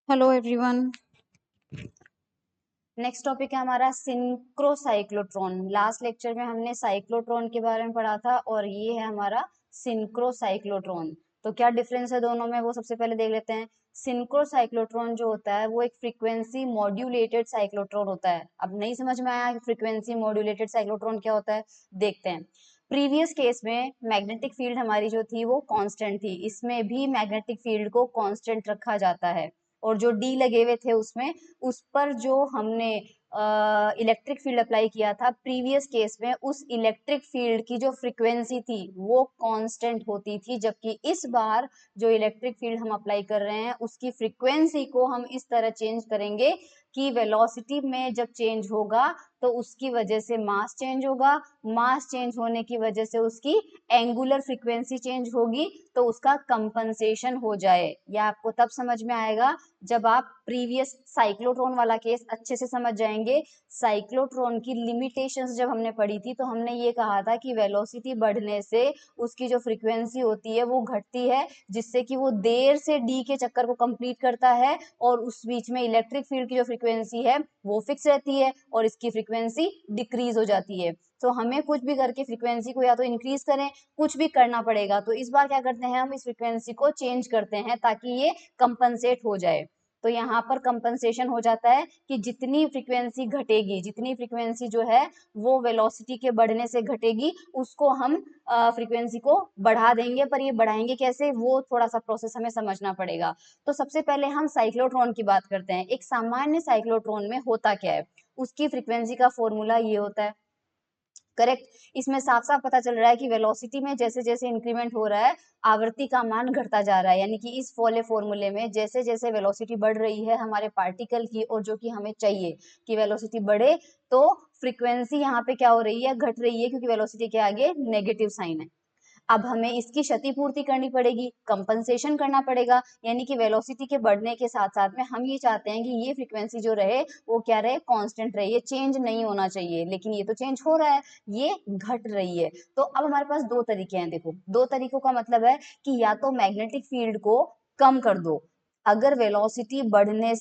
Hello everyone. Next topic है हमारा synchrocyclotron. Last lecture में हमने साइक्लोट्रॉन के बारे में पढ़ा था और ये है हमारा सिंक्रोसाइक्लोट्रॉन। तो क्या डिफरेंस है दोनों में वो सबसे पहले देख लेते हैं। सिंक्रोसाइक्लोट्रॉन जो होता है वो एक फ्रीक्वेंसी मॉड्यूलेटेड साइक्लोट्रॉन होता है। अब नहीं समझ में आया कि फ्रीक्वेंसी मॉड्यूलेटेड साइक्लोट्रॉन क्या होता है, देखते हैं। प्रीवियस केस में मैग्नेटिक फील्ड हमारी जो थी वो कांस्टेंट थी, इसमें भी मैग्नेटिक फील्ड को कांस्टेंट रखा जाता है और जो डी लगे हुए थे उसमें उस पर जो हमने इलेक्ट्रिक फील्ड अप्लाई किया था प्रीवियस केस में, उस इलेक्ट्रिक फील्ड की जो फ्रीक्वेंसी थी वो कांस्टेंट होती थी, जबकि इस बार जो इलेक्ट्रिक फील्ड हम अप्लाई कर रहे हैं उसकी फ्रीक्वेंसी को हम इस तरह चेंज करेंगे कि वेलोसिटी में जब चेंज होगा तो उसकी वजह से मास चेंज होगा, मास चेंज होने की वजह से उसकी एंगुलर फ्रीक्वेंसी चेंज होगी, तो उसका कंपनसेशन हो जाए। यह आपको तब समझ में आएगा जब आप प्रीवियस साइक्लोट्रॉन वाला केस अच्छे से समझ जाएंगे। साइक्लोट्रॉन की लिमिटेशंस जब हमने पढ़ी थी तो हमने ये कहा था कि वेलोसिटी बढ़ने से उसकी जो फ्रीक्वेंसी होती है वो घटती है, जिससे कि वो देर से डी के चक्कर को कंप्लीट करता है और उस बीच में इलेक्ट्रिक फील्ड की जो फ्रीक्वेंसी है वो फिक्स रहती है और इसकी फ्रीक्वेंसी डिक्रीज हो जाती है। तो हमें कुछ भी करके फ्रीक्वेंसी को या तो इंक्रीज करें, कुछ भी करना पड़ेगा। तो इस बार क्या करते हैं, हम इस फ्रीक्वेंसी को चेंज करते हैं ताकि ये कंपनसेट हो जाए। तो यहाँ पर कंपनसेशन हो जाता है कि जितनी फ्रीक्वेंसी घटेगी, जितनी फ्रीक्वेंसी जो है वो वेलोसिटी के बढ़ने से घटेगी, उसको हम फ्रीक्वेंसी को बढ़ा देंगे। पर ये बढ़ाएंगे कैसे, वो थोड़ा सा प्रोसेस हमें समझना पड़ेगा। तो सबसे पहले हम साइक्लोट्रॉन की बात करते हैं। एक सामान्य साइक्लोट्रॉन में होता क्या है, उसकी फ्रीक्वेंसी का फॉर्मूला ये होता है। करेक्ट। इसमें साफ साफ पता चल रहा है कि वेलोसिटी में जैसे जैसे इंक्रीमेंट हो रहा है आवृत्ति का मान घटता जा रहा है, यानी कि इस वाले फॉर्मूले में जैसे जैसे वेलोसिटी बढ़ रही है हमारे पार्टिकल की और जो कि हमें चाहिए कि वेलोसिटी बढ़े, तो फ्रीक्वेंसी यहाँ पे क्या हो रही है, घट रही है, क्योंकि वेलोसिटी के आगे नेगेटिव साइन है। अब हमें इसकी क्षतिपूर्ति करनी पड़ेगी, कंपनसेशन करना पड़ेगा, यानी कि वेलोसिटी के बढ़ने के साथ साथ में हम ये चाहते हैं कि ये फ्रीक्वेंसी जो रहे वो क्या रहे, कांस्टेंट रहे, ये चेंज नहीं होना चाहिए। लेकिन ये तो चेंज हो रहा है, ये घट रही है। तो अब हमारे पास दो तरीके हैं। देखो, दो तरीकों का मतलब है कि या तो मैग्नेटिक फील्ड को कम कर दो, अगर वेलोसिटी बढ़ने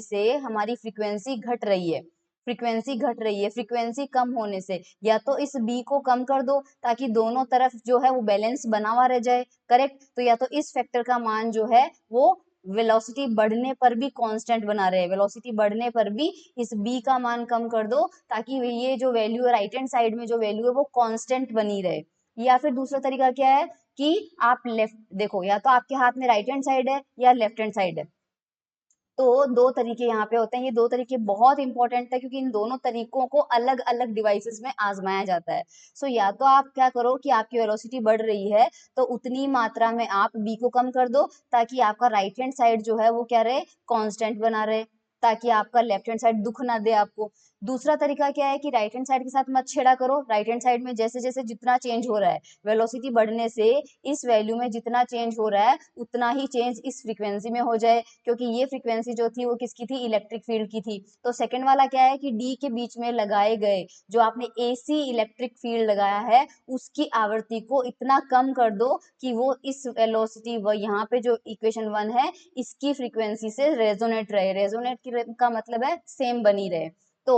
से हमारी फ्रीक्वेंसी घट रही है, फ्रीक्वेंसी घट रही है, फ्रीक्वेंसी कम होने से या तो इस बी को कम कर दो ताकि दोनों तरफ जो है वो बैलेंस बना हुआ रह जाए। करेक्ट। तो या तो इस फैक्टर का मान जो है वो वेलोसिटी बढ़ने पर भी कांस्टेंट बना रहे, वेलोसिटी बढ़ने पर भी इस बी का मान कम कर दो ताकि ये जो वैल्यू है राइट हैंड साइड में जो वैल्यू है वो कांस्टेंट बनी रहे। या फिर दूसरा तरीका क्या है कि आप लेफ्ट देखो, या तो आपके हाथ में राइट हैंड साइड है या लेफ्ट हैंड साइड है। तो दो तरीके यहाँ पे होते हैं। ये दो तरीके बहुत इंपॉर्टेंट है क्योंकि इन दोनों तरीकों को अलग अलग डिवाइसेस में आजमाया जाता है। सो या तो आप क्या करो कि आपकी वेलोसिटी बढ़ रही है तो उतनी मात्रा में आप बी को कम कर दो ताकि आपका राइट हैंड साइड जो है वो क्या रहे, कांस्टेंट बना रहे, ताकि आपका लेफ्ट हैंड साइड दुख ना दे आपको। दूसरा तरीका क्या है कि राइट हैंड साइड के साथ मत छेड़ा करो। राइट हैंड साइड में जैसे जैसे जितना चेंज हो रहा है वेलोसिटी बढ़ने से, इस वैल्यू में जितना चेंज हो रहा है उतना ही चेंज इस फ्रीक्वेंसी में हो जाए, क्योंकि ये फ्रीक्वेंसी जो थी वो किसकी थी, इलेक्ट्रिक फील्ड की थी। तो सेकंड वाला क्या है कि डी के बीच में लगाए गए जो आपने एसी इलेक्ट्रिक फील्ड लगाया है उसकी आवृत्ति को इतना कम कर दो कि वो इस वेलोसिटी व यहाँ पे जो इक्वेशन 1 है इसकी फ्रीक्वेंसी से रेजोनेट रहे। रेजोनेट का मतलब है सेम बनी रहे। तो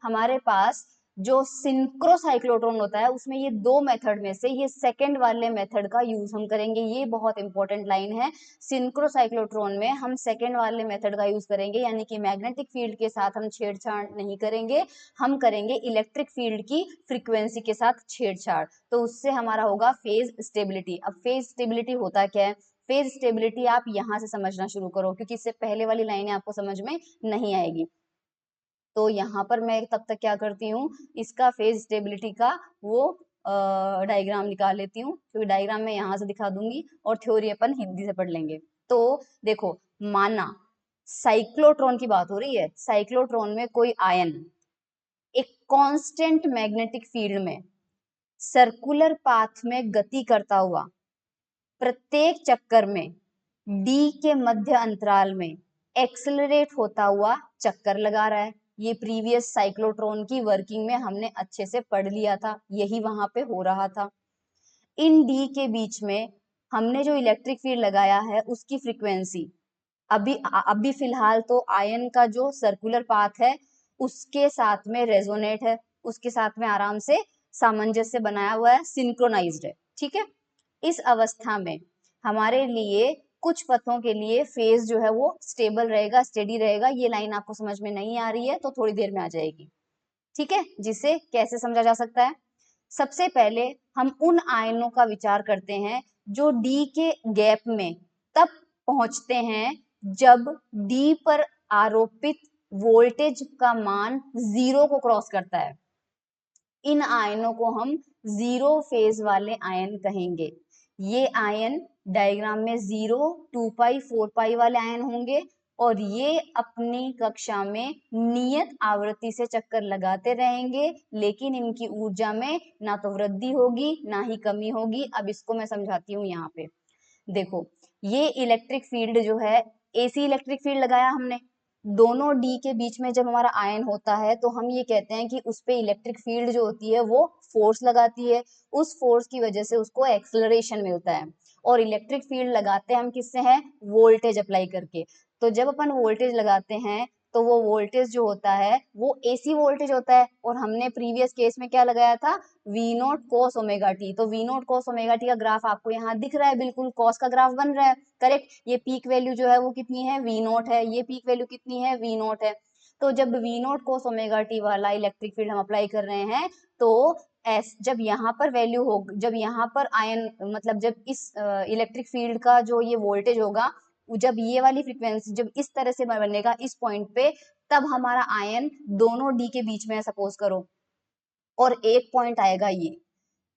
हमारे पास जो सिंक्रोसाइक्लोट्रॉन होता है उसमें ये दो मेथड में से ये सेकंड वाले मेथड का यूज हम करेंगे। ये बहुत इंपॉर्टेंट लाइन है। सिंक्रोसाइक्लोट्रॉन में हम सेकंड वाले मेथड का यूज करेंगे, यानी कि मैग्नेटिक फील्ड के साथ हम छेड़छाड़ नहीं करेंगे, हम करेंगे इलेक्ट्रिक फील्ड की फ्रीक्वेंसी के साथ छेड़छाड़। तो उससे हमारा होगा फेज स्टेबिलिटी। अब फेज स्टेबिलिटी होता क्या है, फेज स्टेबिलिटी आप यहां से समझना शुरू करो क्योंकि इससे पहले वाली लाइनें आपको समझ में नहीं आएगी। तो यहाँ पर मैं तब तक क्या करती हूँ, इसका फेज स्टेबिलिटी का वो डायग्राम निकाल लेती हूँ, क्योंकि डायग्राम मैं यहाँ से दिखा दूंगी और थ्योरी अपन हिंदी से पढ़ लेंगे। तो देखो, माना साइक्लोट्रॉन की बात हो रही है, साइक्लोट्रॉन में कोई आयन एक कांस्टेंट मैग्नेटिक फील्ड में सर्कुलर पाथ में गति करता हुआ प्रत्येक चक्कर में डी के मध्य अंतराल में एक्सेलरेट होता हुआ चक्कर लगा रहा है। ये प्रीवियस साइक्लोट्रॉन की वर्किंग में हमने अच्छे से पढ़ लिया था, यही वहां पे हो रहा था। इन डी के बीच में हमने जो इलेक्ट्रिक फील्ड लगाया है उसकी फ्रीक्वेंसी अभी फिलहाल तो आयन का जो सर्कुलर पाथ है उसके साथ में रेजोनेट है, उसके साथ में आराम से सामंजस्य बनाया हुआ है, सिंक्रोनाइज्ड है, ठीक है। इस अवस्था में हमारे लिए कुछ पथों के लिए फेज जो है वो स्टेबल रहेगा, स्टेडी रहेगा। ये लाइन आपको समझ में नहीं आ रही है तो थोड़ी देर में आ जाएगी, ठीक है। जिसे कैसे समझा जा सकता है, सबसे पहले हम उन आयनों का विचार करते हैं जो डी के गैप में तब पहुंचते हैं जब डी पर आरोपित वोल्टेज का मान 0 को क्रॉस करता है। इन आयनों को हम जीरो फेज वाले आयन कहेंगे। ये आयन डायग्राम में 0, 2 पाई, 4 पाई वाले आयन होंगे और ये अपनी कक्षा में नियत आवृत्ति से चक्कर लगाते रहेंगे, लेकिन इनकी ऊर्जा में ना तो वृद्धि होगी ना ही कमी होगी। अब इसको मैं समझाती हूँ। यहाँ पे देखो, ये इलेक्ट्रिक फील्ड जो है, एसी इलेक्ट्रिक फील्ड लगाया हमने, दोनों डी के बीच में जब हमारा आयन होता है तो हम ये कहते हैं कि उस पे इलेक्ट्रिक फील्ड जो होती है वो फोर्स लगाती है, उस फोर्स की वजह से उसको एक्सलरेशन मिलता है। और इलेक्ट्रिक फील्ड लगाते हैं हम किससे हैं, वोल्टेज अप्लाई करके। तो जब अपन वोल्टेज लगाते हैं तो वो वोल्टेज जो होता है वो एसी वोल्टेज होता है, और हमने प्रीवियस केस में क्या लगाया था, V naught cos omega T. तो V naught cos omega T का ग्राफ आपको यहाँ दिख रहा है, बिल्कुल कॉस का ग्राफ बन रहा है, करेक्ट। ये पीक वैल्यू जो है वो कितनी है, वी नोट है, ये पीक वैल्यू कितनी है, वी नोट है। तो जब we naught cos omega t वाला इलेक्ट्रिक फील्ड हम अप्लाई कर रहे हैं तो जब यहाँ पर वैल्यू हो, जब यहाँ पर आयन, मतलब जब इस इलेक्ट्रिक फील्ड का जो ये वोल्टेज होगा, जब ये वाली फ्रीक्वेंसी जब इस तरह से बनेगा इस पॉइंट पे, तब हमारा आयन दोनों डी के बीच में है सपोज करो, और एक पॉइंट आएगा ये,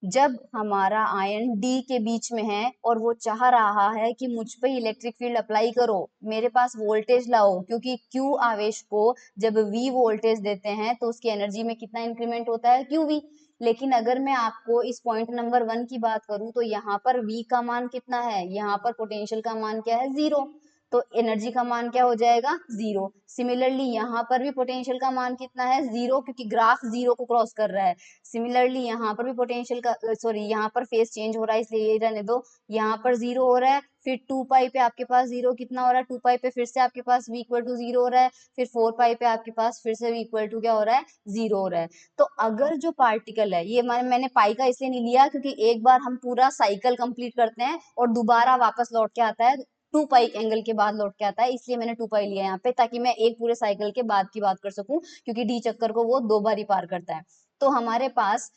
जब हमारा आयन डी के बीच में है और वो चाह रहा है कि मुझ पे इलेक्ट्रिक फील्ड अप्लाई करो, मेरे पास वोल्टेज लाओ, क्योंकि क्यू आवेश को जब वी वोल्टेज देते हैं तो उसकी एनर्जी में कितना इंक्रीमेंट होता है, क्यू वी। लेकिन अगर मैं आपको इस पॉइंट नंबर 1 की बात करूं तो यहाँ पर वी का मान कितना है, यहाँ पर पोटेंशियल का मान क्या है, 0। तो एनर्जी का मान क्या हो जाएगा, 0। सिमिलरली यहाँ पर भी पोटेंशियल का मान कितना है, 0, क्योंकि ग्राफ 0 को क्रॉस कर रहा है। सिमिलरली यहाँ पर भी पोटेंशियल का, सॉरी, यहाँ पर फेज चेंज हो रहा है इसलिए ये रहने दो, यहाँ पर 0 हो रहा है, फिर 2 पाई पे आपके पास 0 कितना हो रहा है, 2 पाई पे फिर से आपके पास v इक्वल टू 0 हो रहा है, फिर 4 पाई पे आपके पास फिर से v इक्वल टू क्या हो रहा है, 0 हो रहा है। तो अगर जो पार्टिकल है, ये मैंने पाई का इसलिए नहीं लिया क्योंकि एक बार हम पूरा साइकिल कंप्लीट करते हैं और दोबारा वापस लौट के आता है, 2 पाई एंगल के बाद लौट के आता है, इसलिए मैंने 2 पाई लिया यहाँ पे, ताकि मैं एक पूरे साइकिल के बाद की बात कर सकूं, क्योंकि डी चक्कर को वो 2 बार ही पार करता है। तो हमारे पास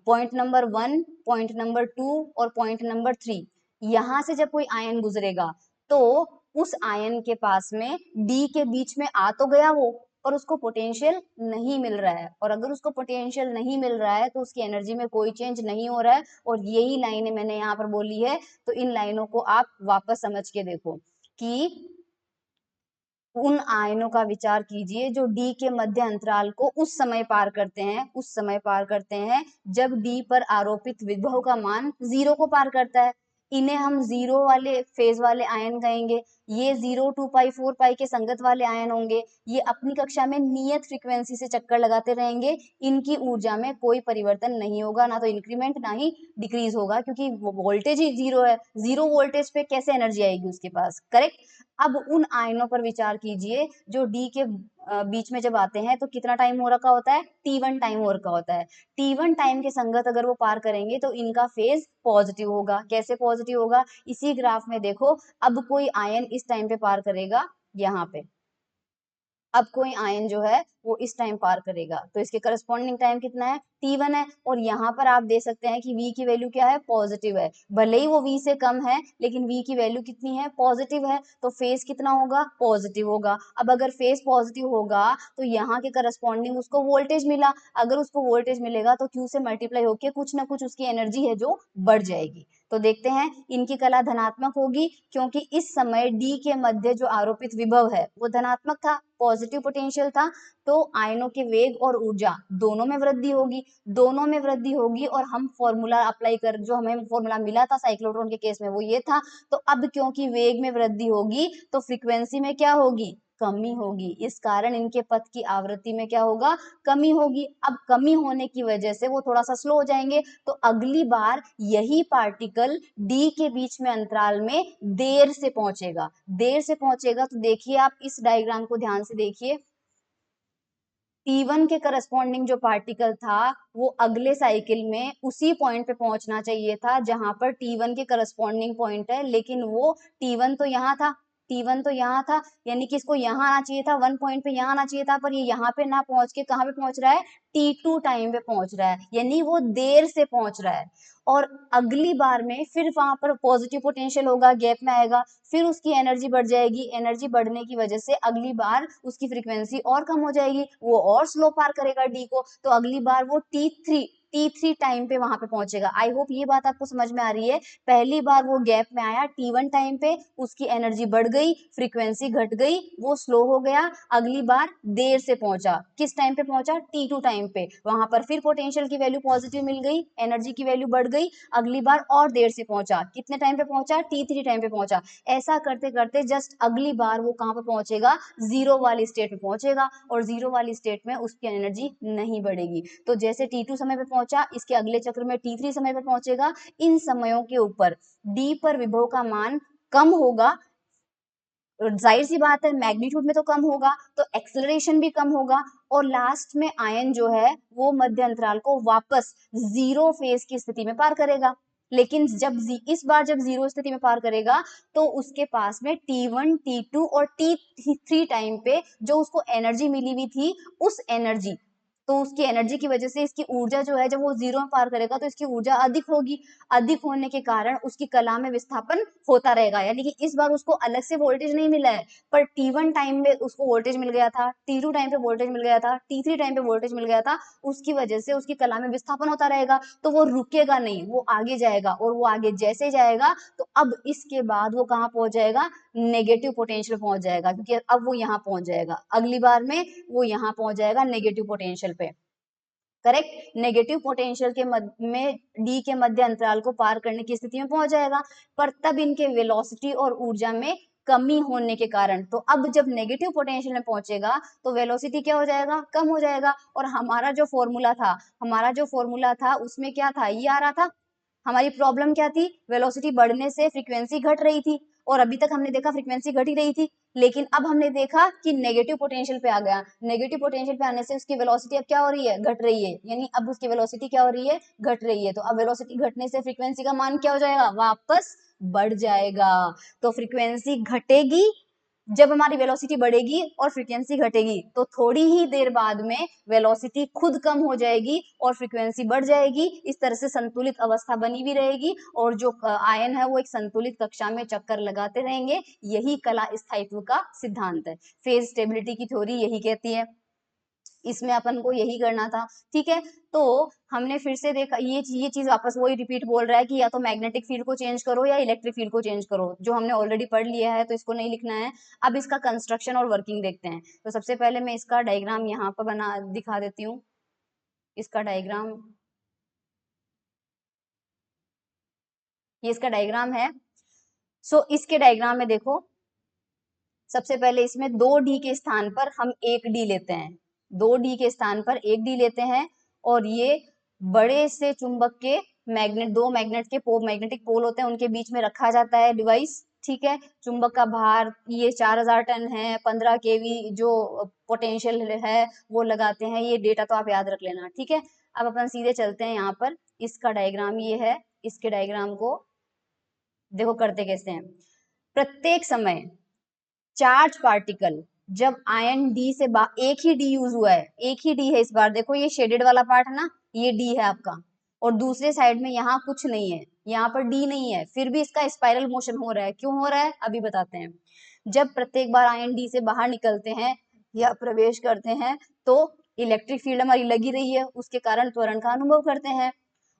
पॉइंट नंबर 1, पॉइंट नंबर 2 और पॉइंट नंबर 3, यहां से जब कोई आयन गुजरेगा तो उस आयन के पास में डी के बीच में आ तो गया वो, और उसको पोटेंशियल नहीं मिल रहा है, और अगर उसको पोटेंशियल नहीं मिल रहा है तो उसकी एनर्जी में कोई चेंज नहीं हो रहा है, और यही लाइनें मैंने यहाँ पर बोली है। तो इन लाइनों को आप वापस समझ के देखो कि उन आयनों का विचार कीजिए जो डी के मध्य अंतराल को उस समय पार करते हैं, उस समय पार करते हैं जब डी पर आरोपित विभव का मान 0 को पार करता है। इन्हें हम 0 वाले फेज वाले आयन कहेंगे। ये 0, 2 पाई, 4 पाई के संगत वाले आयन होंगे। ये अपनी कक्षा में नियत फ्रीक्वेंसी से चक्कर लगाते रहेंगे। इनकी ऊर्जा में कोई परिवर्तन नहीं होगा, ना तो इंक्रीमेंट ना ही डिक्रीज होगा, क्योंकि वोल्टेज ही 0 है। 0 वोल्टेज पे कैसे एनर्जी आएगी उसके पास, करेक्ट। अब उन आयनों पर विचार कीजिए जो डी के बीच में जब आते हैं तो कितना टाइम हो रखा होता है, T1 टाइम हो रखा होता है। T1 टाइम के संगत अगर वो पार करेंगे तो इनका फेज पॉजिटिव होगा। कैसे पॉजिटिव होगा, इसी ग्राफ में देखो, अब कोई आयन इस टाइम पे पार करेगा, यहाँ पे अब कोई आयन जो है वो इस टाइम पार करेगा, तो इसके करस्पॉन्डिंग टाइम कितना है, T1 है। और यहाँ पर आप देख सकते हैं कि V की वैल्यू क्या है, पॉजिटिव है। भले ही वो V से कम है लेकिन V की वैल्यू कितनी है, पॉजिटिव है, तो फेज कितना होगा, पॉजिटिव होगा। अब अगर फेज पॉजिटिव होगा तो यहाँ के करस्पॉन्डिंग उसको वोल्टेज मिला, अगर उसको वोल्टेज मिलेगा तो Q से मल्टीप्लाई होकर कुछ ना कुछ उसकी एनर्जी है जो बढ़ जाएगी। तो देखते हैं, इनकी कला धनात्मक होगी, क्योंकि इस समय डी के मध्य जो आरोपित विभव है वो धनात्मक था, पॉजिटिव पोटेंशियल था। तो आयनों के वेग और ऊर्जा दोनों में वृद्धि होगी, दोनों में वृद्धि होगी। और हम फॉर्मूला अप्लाई कर, जो हमें फॉर्मूला मिला था साइक्लोट्रॉन के केस में वो ये था। तो अब क्योंकि वेग में वृद्धि होगी तो फ्रीक्वेंसी में क्या होगी, कमी होगी। इस कारण इनके पथ की आवृत्ति में क्या होगा, कमी होगी। अब कमी होने की वजह से वो थोड़ा सा स्लो हो जाएंगे, तो अगली बार यही पार्टिकल डी के बीच में अंतराल में देर से पहुंचेगा। देर से पहुंचेगा तो देखिए आप इस डायग्राम को ध्यान से देखिए, T1 के करस्पॉन्डिंग जो पार्टिकल था वो अगले साइकिल में उसी पॉइंट पे पहुंचना चाहिए था जहां पर T1 के करस्पॉन्डिंग पॉइंट है, लेकिन वो T1 तो यहाँ था, T1 तो यहाँ था, यानी कि इसको यहाँ आना चाहिए था, 1 पॉइंट पे यहाँ आना चाहिए था, पर ये यहाँ पे ना पहुंच के कहाँ पे पहुंच रहा है, T2 टाइम पे पहुंच रहा है, यानी वो देर से पहुंच रहा है। और अगली बार में फिर वहां पर पॉजिटिव पोटेंशियल होगा, गैप में आएगा, फिर उसकी एनर्जी बढ़ जाएगी, एनर्जी बढ़ने की वजह से अगली बार उसकी फ्रीक्वेंसी और कम हो जाएगी, वो और स्लो पार करेगा डी को, तो अगली बार वो T3 टाइम पे वहां पे पहुंचेगा। आई होप ये बात आपको समझ में आ रही है। पहली बार वो गैप में आया T1 टाइम पे, उसकी एनर्जी बढ़ गई, फ्रीक्वेंसी घट गई, वो स्लो हो गया, अगली बार देर से पहुंचा, किस टाइम पे पहुंचा, T2 टाइम पे, वहां पर फिर पोटेंशियल की वैल्यू पॉजिटिव मिल गई, एनर्जी की वैल्यू बढ़ गई, अगली बार और देर से पहुंचा, कितने टाइम पे पहुंचा, T3 टाइम पे पहुंचा। ऐसा करते करते जस्ट अगली बार वो कहां पे पहुंचेगा, जीरो वाली स्टेट पे पहुंचेगा, और जीरो वाली स्टेट में उसकी एनर्जी नहीं बढ़ेगी। तो जैसे T2 समय पे पहुंचा, इसके अगले चक्र में T3 समय पे पहुंचेगा, इन समयों के ऊपर D पर विभव का मान कम होगा, जाहिर सी बात है मैग्नीट्यूड में तो कम होगा, तो एक्सेलरेशन भी कम होगा, और लास्ट में आयन जो है वो मध्य अंतराल को वापस जीरो फेज की स्थिति में पार करेगा। लेकिन जब इस बार जब जीरो स्थिति में पार करेगा तो उसके पास में T1, T2 और T3 टाइम पे जो उसको एनर्जी मिली हुई थी, उस एनर्जी, तो उसकी एनर्जी की वजह से इसकी ऊर्जा जो है जब वो जीरो में पार करेगा तो इसकी ऊर्जा अधिक होगी, अधिक होने के कारण उसकी कला में विस्थापन होता रहेगा। यानी कि इस बार उसको अलग से वोल्टेज नहीं मिला है, पर T1 टाइम में उसको वोल्टेज मिल गया था, T2 टाइम पे वोल्टेज मिल गया था, T3 टाइम पे वोल्टेज मिल गया था, उसकी वजह से उसकी कला में विस्थापन होता रहेगा, तो वो रुकेगा नहीं, वो आगे जाएगा, और वो आगे जैसे जाएगा तो अब इसके बाद वो कहाँ पहुंच जाएगा, नेगेटिव पोटेंशियल पहुंच जाएगा, क्योंकि अब वो यहाँ पहुंच जाएगा, अगली बार में वो यहाँ पहुंच जाएगा नेगेटिव पोटेंशियल पे। करेक्ट, नेगेटिव पोटेंशियल के में डी के मध्य अंतराल को पार करने की स्थिति में पहुंच जाएगा, पर तब इनके वेलोसिटी और ऊर्जा में कमी होने के कारण, तो अब जब नेगेटिव पोटेंशियल में पहुंचेगा तो वेलोसिटी क्या हो जाएगा, कम हो जाएगा, और हमारा जो फॉर्मूला था उसमें क्या था, ये आ रहा था, हमारी प्रॉब्लम क्या थी, वेलोसिटी बढ़ने से फ्रीक्वेंसी घट रही थी, और अभी तक हमने देखा फ्रीक्वेंसी घट ही रही थी, लेकिन अब हमने देखा कि नेगेटिव पोटेंशियल पे आ गया, नेगेटिव पोटेंशियल पे आने से उसकी वेलोसिटी अब क्या हो रही है, घट रही है, यानी अब उसकी वेलोसिटी क्या हो रही है, घट रही है, तो अब वेलोसिटी घटने से फ्रीक्वेंसी का मान क्या हो जाएगा, वापस बढ़ जाएगा। तो फ्रीक्वेंसी घटेगी, जब हमारी वेलोसिटी बढ़ेगी और फ्रीक्वेंसी घटेगी तो थोड़ी ही देर बाद में वेलोसिटी खुद कम हो जाएगी और फ्रीक्वेंसी बढ़ जाएगी, इस तरह से संतुलित अवस्था बनी हुई रहेगी, और जो आयन है वो एक संतुलित कक्षा में चक्कर लगाते रहेंगे। यही कला स्थायित्व का सिद्धांत है, फेज स्टेबिलिटी की थ्योरी यही कहती है, इसमें अपन को यही करना था। ठीक है, तो हमने फिर से देखा ये चीज वापस वही रिपीट बोल रहा है कि या तो मैग्नेटिक फील्ड को चेंज करो या इलेक्ट्रिक फील्ड को चेंज करो, जो हमने ऑलरेडी पढ़ लिया है तो इसको नहीं लिखना है। अब इसका कंस्ट्रक्शन और वर्किंग देखते हैं। तो सबसे पहले मैं इसका डायग्राम यहाँ पर बना दिखा देती हूँ, इसका डायग्राम, ये इसका डायग्राम है। सो इसके डायग्राम में देखो, सबसे पहले इसमें 2D के स्थान पर हम 1D लेते हैं, 2D के स्थान पर 1D लेते हैं, और ये बड़े से चुंबक के दो मैग्नेटिक पोल होते हैं, उनके बीच में रखा जाता है डिवाइस। ठीक है, चुंबक का भार ये 4000 टन है, 15 kV जो पोटेंशियल है वो लगाते हैं, ये डेटा तो आप याद रख लेना। ठीक है, अब अपन सीधे चलते हैं यहाँ पर, इसका डायग्राम ये है, इसके डायग्राम को देखो करते कैसे हैं। प्रत्येक समय चार्ज पार्टिकल जब आयन डी से एक ही डी यूज हुआ है, एक ही डी है इस बार, देखो ये शेडेड वाला पार्ट है ना, ये डी है आपका, और दूसरे साइड में यहाँ कुछ नहीं है, यहाँ पर डी नहीं है, फिर भी इसका स्पाइरल मोशन हो रहा है, क्यों हो रहा है अभी बताते हैं। जब प्रत्येक बार आयन डी से बाहर निकलते हैं या प्रवेश करते हैं तो इलेक्ट्रिक फील्ड हमारी लगी रही है, उसके कारण त्वरण का अनुभव करते हैं,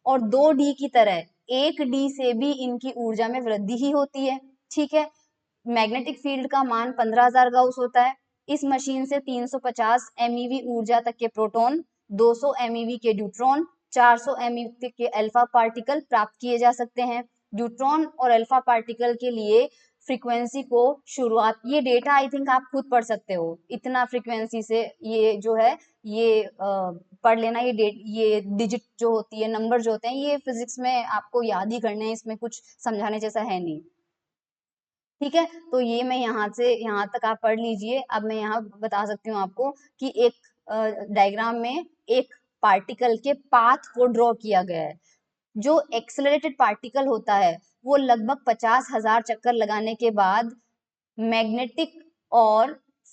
और 2D की तरह 1D से भी इनकी ऊर्जा में वृद्धि ही होती है। ठीक है, मैग्नेटिक फील्ड का मान 15,000 गाउस होता है। इस मशीन से 350 MeV ऊर्जा तक के प्रोटॉन, 200 MeV के न्यूट्रॉन, 400 MeV के अल्फा पार्टिकल प्राप्त किए जा सकते हैं। न्यूट्रॉन और अल्फा पार्टिकल के लिए फ्रीक्वेंसी को शुरुआत, ये डेटा आई थिंक आप खुद पढ़ सकते हो, इतना फ्रीक्वेंसी से ये जो है ये पढ़ लेना, ये डिजिट जो होती है, नंबर जो होते हैं, ये फिजिक्स में आपको याद ही करने हैं, इसमें कुछ समझाने जैसा है नहीं। ठीक है, तो ये मैं यहाँ से यहाँ तक आप पढ़ लीजिए। अब मैं यहाँ बता सकती हूँ आपको कि एक डायग्राम में एक पार्टिकल के पाथ को ड्रॉ किया गया है। जो एक्सेलरेटेड पार्टिकल होता है वो लगभग 50,000 चक्कर लगाने के बाद मैग्नेटिक और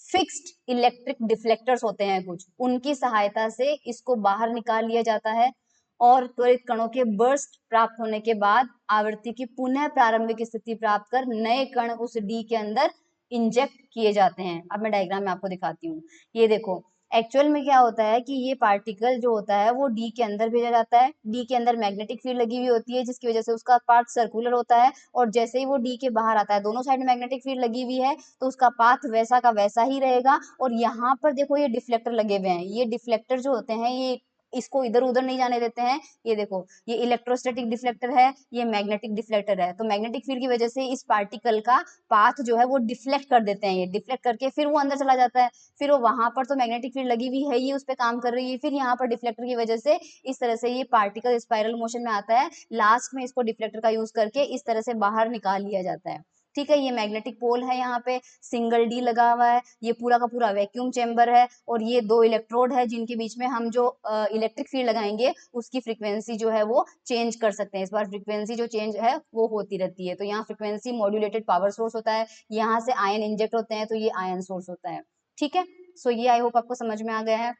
फिक्स्ड इलेक्ट्रिक डिफ्लेक्टर्स होते हैं कुछ, उनकी सहायता से इसको बाहर निकाल लिया जाता है और त्वरित कणों के बर्स्ट प्राप्त होने के बाद आवृत्ति की पुनः प्रारंभिक स्थिति प्राप्त कर नए कण उस डी के अंदर इंजेक्ट किए जाते हैं। अब मैं डायग्राम में आपको दिखाती हूँ। ये देखो, एक्चुअल में क्या होता है कि ये पार्टिकल जो होता है वो डी के अंदर भेजा जाता है। डी के अंदर मैग्नेटिक फील्ड लगी हुई होती है जिसकी वजह से उसका पाथ सर्कुलर होता है, और जैसे ही वो डी के बाहर आता है, दोनों साइड में मैग्नेटिक फील्ड लगी हुई है, तो उसका पाथ वैसा का वैसा ही रहेगा। और यहाँ पर देखो ये डिफ्लेक्टर लगे हुए हैं, ये डिफ्लेक्टर जो होते हैं ये इसको इधर उधर नहीं जाने देते हैं। ये देखो, ये इलेक्ट्रोस्टैटिक डिफ्लेक्टर है, ये मैग्नेटिक डिफ्लेक्टर है। तो मैग्नेटिक फील्ड की वजह से इस पार्टिकल का पाथ जो है वो डिफ्लेक्ट कर देते हैं, ये डिफ्लेक्ट करके फिर वो अंदर चला जाता है। फिर वो वहां पर तो मैग्नेटिक फील्ड लगी हुई है, ये उस पर काम कर रही है, फिर यहाँ पर डिफ्लेक्टर की वजह से इस तरह से ये पार्टिकल स्पाइरल मोशन में आता है। लास्ट में इसको डिफ्लेक्टर का यूज करके इस तरह से बाहर निकाल लिया जाता है। ठीक है, ये मैग्नेटिक पोल है, यहाँ पे सिंगल डी लगा हुआ है, ये पूरा का पूरा वैक्यूम चेम्बर है, और ये दो इलेक्ट्रोड है जिनके बीच में हम जो इलेक्ट्रिक फील्ड लगाएंगे उसकी फ्रीक्वेंसी जो है वो चेंज कर सकते हैं। इस बार फ्रीक्वेंसी जो चेंज है वो होती रहती है। तो यहाँ फ्रीक्वेंसी मॉड्यूलेटेड पावर सोर्स होता है, यहाँ से आयन इंजेक्ट होते हैं, तो ये आयन सोर्स होता है। ठीक है, सो ये आई होप आपको समझ में आ गया है।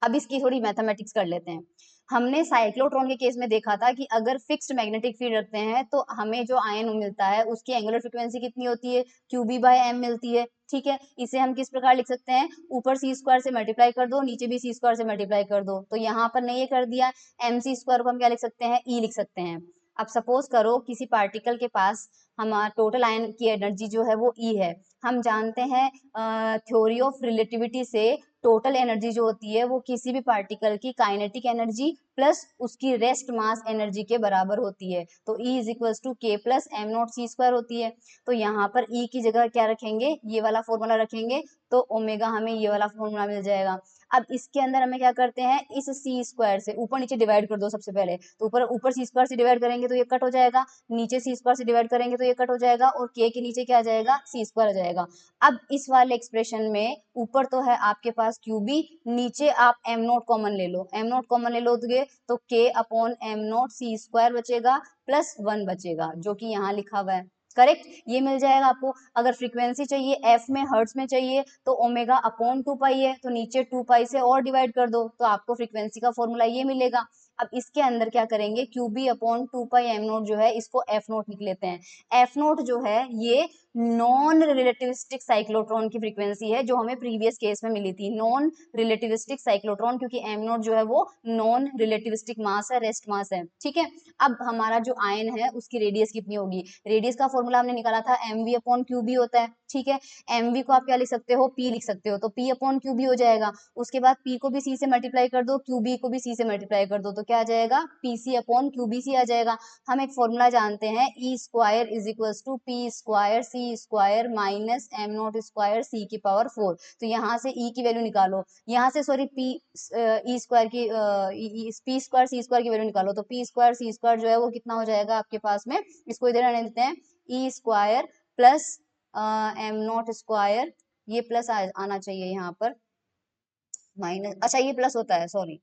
अब इसकी थोड़ी मैथमेटिक्स कर लेते हैं। हमने साइक्लोट्रॉन के केस में देखा था कि अगर फिक्स्ड मैग्नेटिक फील्ड रखते हैं तो हमें जो आयन मिलता है उसकी एंगुलर फ्रीक्वेंसी कितनी होती है, क्यूबी बाय एम मिलती है। ठीक है, इसे हम किस प्रकार लिख सकते हैं, ऊपर सी स्क्वायर से मल्टीप्लाई कर दो, नीचे भी सी स्क्वायर से मल्टीप्लाई कर दो। तो यहाँ पर नहीं ये कर दिया, एम सी स्क्वायर को हम क्या लिख सकते हैं, ई लिख सकते हैं। अब सपोज करो किसी पार्टिकल के पास हमारा टोटल आयन की एनर्जी जो है वो ई है। हम जानते हैं थ्योरी ऑफ रिलेटिविटी से टोटल एनर्जी जो होती है वो किसी भी पार्टिकल की काइनेटिक एनर्जी प्लस उसकी रेस्ट मास एनर्जी के बराबर होती है। तो E is equals to K plus M naught C square होती है। तो यहाँ पर E की जगह क्या रखेंगे, ये वाला फॉर्मूला रखेंगे, तो ओमेगा हमें ये वाला फॉर्मूला मिल जाएगा। अब इसके अंदर हमें क्या करते हैं, इस सी स्क्वायर से ऊपर नीचे डिवाइड कर दो सबसे पहले। तो ऊपर ऊपर सी स्क्वायर से डिवाइड करेंगे तो ये कट हो जाएगा, नीचे सी स्क्वायर से डिवाइड करेंगे तो ये कट हो जाएगा, और के नीचे क्या आ जाएगा, सी स्क्वायर आ जाएगा। अब इस वाले एक्सप्रेशन में ऊपर तो है आपके पास क्यूबी, नीचे आप एम नोट कॉमन ले लो, एम नोट कॉमन ले लोगे तो के अपॉन एम नोट सी स्क्वायर बचेगा प्लस 1 बचेगा, जो कि यहाँ लिखा हुआ है। करेक्ट, ये मिल जाएगा आपको। अगर फ्रीक्वेंसी चाहिए एफ में, हर्ट्स में चाहिए, तो ओमेगा अपॉन 2 पाई है, तो नीचे 2 पाई से और डिवाइड कर दो तो आपको फ्रीक्वेंसी का फॉर्मूला ये मिलेगा। अब इसके अंदर क्या करेंगे, क्यूबी अपॉन 2 पाई एम नोट जो है इसको एफ नोट लिख लेते हैं। एफ नोट जो है ये नॉन रिलेटिविस्टिक साइक्लोट्रॉन की फ्रीक्वेंसी है जो हमें प्रीवियस केस में मिली थी, नॉन रिलेटिविस्टिक साइक्लोट्रॉन, क्योंकि एम नोट जो है वो नॉन रिलेटिविस्टिक मास है, रेस्ट मास है। ठीक है, अब हमारा जो आयन है उसकी रेडियस कितनी होगी, रेडियस का फॉर्मूला हमने निकाला था M V upon Q B होता है। ठीक है, एम वी को आप क्या लिख सकते हो, पी लिख सकते हो, तो पी अपॉन क्यू बी हो जाएगा। उसके बाद पी को भी सी से मल्टीप्लाई कर दो, क्यू बी को भी सी से मल्टीप्लाई कर दो, तो क्या आ जाएगा, P C upon Q B C आ जाएगा। हम एक फॉर्मूला जानते हैं, E square is equals to P square C square minus M naught square C की पावर 4। तो यहाँ से ई की वैल्यू निकालो, यहाँ से सॉरी पी ई स्क्वायर की पी स्क्वायर सी स्क्वायर की वैल्यू निकालो, तो पी स्क्वायर सी स्क्वायर जो है वो कितना हो जाएगा आपके पास में, इसको इधर आने देते हैं, E square plus M naught square, ये प्लस आना चाहिए यहाँ पर, माइनस, अच्छा ये प्लस होता है, सॉरी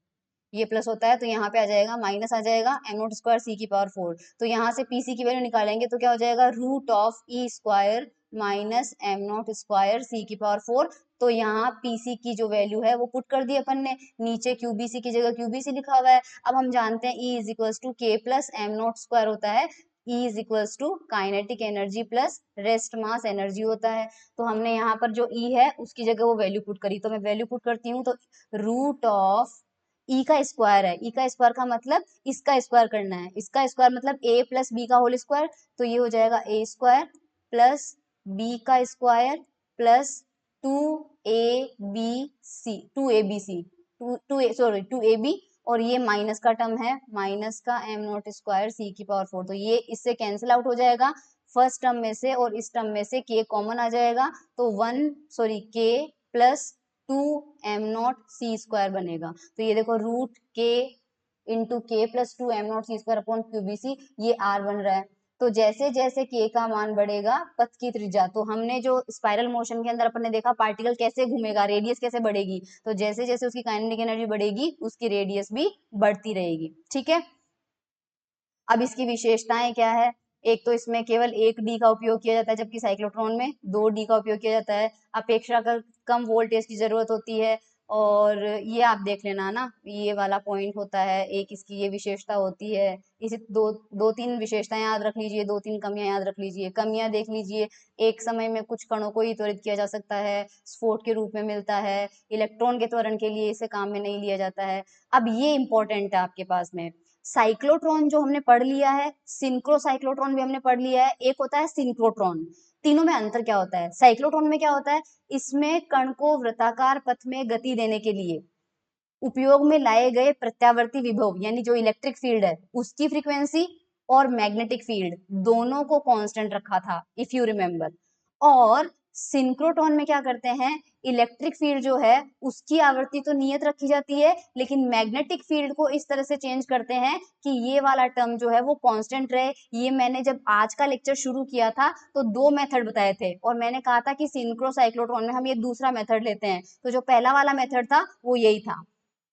ये प्लस होता है, तो यहाँ पे आ जाएगा माइनस आ जाएगा एम नोट स्क्वायर सी की पावर 4। तो यहाँ से पीसी की वैल्यू निकालेंगे तो क्या हो जाएगा, root of E square minus M naught square C की पावर 4। तो यहाँ पीसी की जो वैल्यू है वो पुट कर दी अपन ने, नीचे क्यूबीसी की जगह क्यूबीसी लिखा हुआ है। अब हम जानते हैं E is equals to K plus M naught square होता है, E is equals to kinetic energy plus rest mass energy होता है। तो हमने यहाँ पर जो ई है उसकी जगह वो वैल्यू पुट करी, तो मैं वैल्यू पुट करती हूँ, तो रूट ऑफ ई का स्क्वायर है, ई का स्क्वायर का मतलब इसका स्क्वायर करना है, इसका स्क्वायर मतलब ए प्लस बी का होल स्क्वायर, तो ये हो जाएगा ए स्क्वायर प्लस बी का square plus 2 A B C, 2 A B C, 2 A B और ये माइनस का टर्म है, माइनस का एम नॉट स्क्वायर सी की पावर 4, तो ये इससे कैंसिल आउट हो जाएगा फर्स्ट टर्म में से, और इस टर्म में से के कॉमन आ जाएगा, तो के प्लस 2m0 c² बनेगा। तो ये देखो रूट के इंटू के plus 2m0 c² upon QBC, ये r बन रहा है। तो जैसे जैसे k का मान बढ़ेगा पथ की त्रिज्या, तो हमने जो स्पाइरल मोशन के अंदर अपन ने देखा पार्टिकल कैसे घूमेगा, रेडियस कैसे बढ़ेगी, तो जैसे जैसे उसकी काइनेटिक एनर्जी बढ़ेगी उसकी रेडियस भी बढ़ती रहेगी। ठीक है, अब इसकी विशेषताएं क्या है, एक तो इसमें केवल एक डी का उपयोग किया जाता है, जबकि साइक्लोट्रॉन में 2 डी का उपयोग किया जाता है। अपेक्षाकृत कम वोल्टेज की जरूरत होती है, और ये आप देख लेना ना, ये वाला पॉइंट होता है, एक इसकी ये विशेषता होती है। इसे दो तीन विशेषताएं याद रख लीजिए, 2-3 कमियां याद रख लीजिए। कमियां देख लीजिए, एक समय में कुछ कणों को ही त्वरित किया जा सकता है, स्फोट के रूप में मिलता है, इलेक्ट्रॉन के त्वरण के लिए इसे काम में नहीं लिया जाता है। अब ये इंपॉर्टेंट है आपके पास में, साइक्लोट्रॉन जो हमने पढ़ लिया है, सिंक्रोसाइक्लोट्रॉन भी हमने पढ़ लिया है, एक होता है सिंक्रोट्रॉन। तीनों में अंतर क्या होता है, साइक्लोट्रॉन में क्या होता है, इसमें कण को वृत्ताकार पथ में गति देने के लिए उपयोग में लाए गए प्रत्यावर्ती विभव यानी जो इलेक्ट्रिक फील्ड है उसकी फ्रीक्वेंसी और मैग्नेटिक फील्ड दोनों को कांस्टेंट रखा था, इफ यू रिमेम्बर। और सिंक्रोट्रॉन में क्या करते हैं, इलेक्ट्रिक फील्ड जो है उसकी आवृत्ति तो नियत रखी जाती है, लेकिन मैग्नेटिक फील्ड को इस तरह से चेंज करते हैं कि ये वाला टर्म जो है वो कांस्टेंट रहे। ये मैंने जब आज का लेक्चर शुरू किया था तो 2 मेथड बताए थे, और मैंने कहा था कि सिंक्रोसाइक्लोट्रॉन में हम ये दूसरा मेथड लेते हैं, तो जो पहला वाला मेथड था वो यही था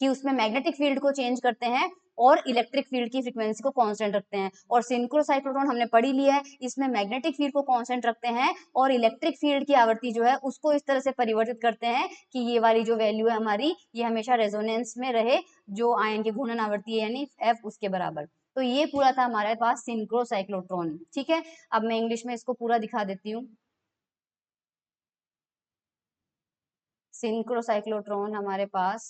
कि उसमें मैग्नेटिक फील्ड को चेंज करते हैं और इलेक्ट्रिक फील्ड की फ्रीक्वेंसी को कांस्टेंट रखते हैं। और सिंक्रोसाइक्लोट्रॉन हमने पढ़ी लिया है, इसमें मैग्नेटिक फील्ड को कांस्टेंट रखते हैं और इलेक्ट्रिक फील्ड की आवृत्ति जो है उसको इस तरह से परिवर्तित करते हैं कि ये वाली जो वैल्यू है हमारी ये हमेशा रेजोनेंस में रहे, जो आयन की घूर्णन आवृत्ति है यानी एफ उसके बराबर। तो ये पूरा था हमारे पास सिंक्रोसाइक्लोट्रॉन। ठीक है, अब मैं इंग्लिश में इसको पूरा दिखा देती हूँ। सिंक्रोसाइक्लोट्रॉन हमारे पास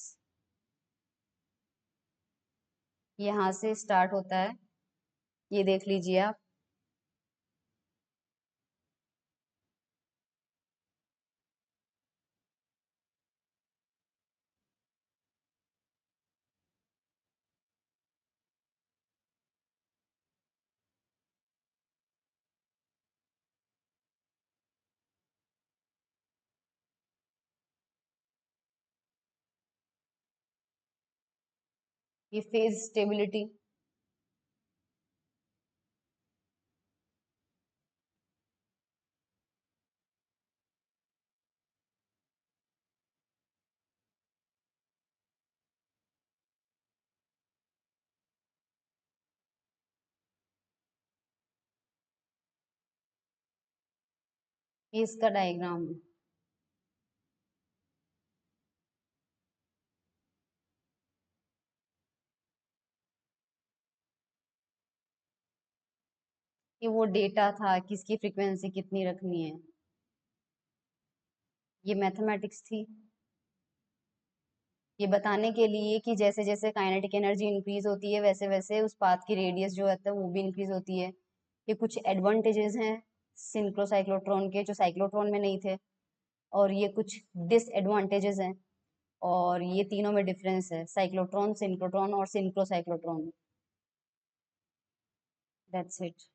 यहाँ से स्टार्ट होता है, ये देख लीजिए आप, ये फेज स्टेबिलिटी, ये इसका डायग्राम, ये वो डेटा था किसकी फ्रीक्वेंसी कितनी रखनी है, ये मैथमेटिक्स थी, ये बताने के लिए कि जैसे जैसे काइनेटिक एनर्जी इंक्रीज होती है वैसे वैसे उस पाथ की रेडियस जो होता है वो भी इंक्रीज होती है। ये कुछ एडवांटेजेस हैं सिंक्रोसाइक्लोट्रॉन के जो साइक्लोट्रॉन में नहीं थे, और ये कुछ डिसएडवांटेजेस हैं, और ये तीनों में डिफरेंस है, साइक्लोट्रॉन, सिंक्रोट्रॉन और सिंक्रोसाइक्लोट्रॉन। That's it.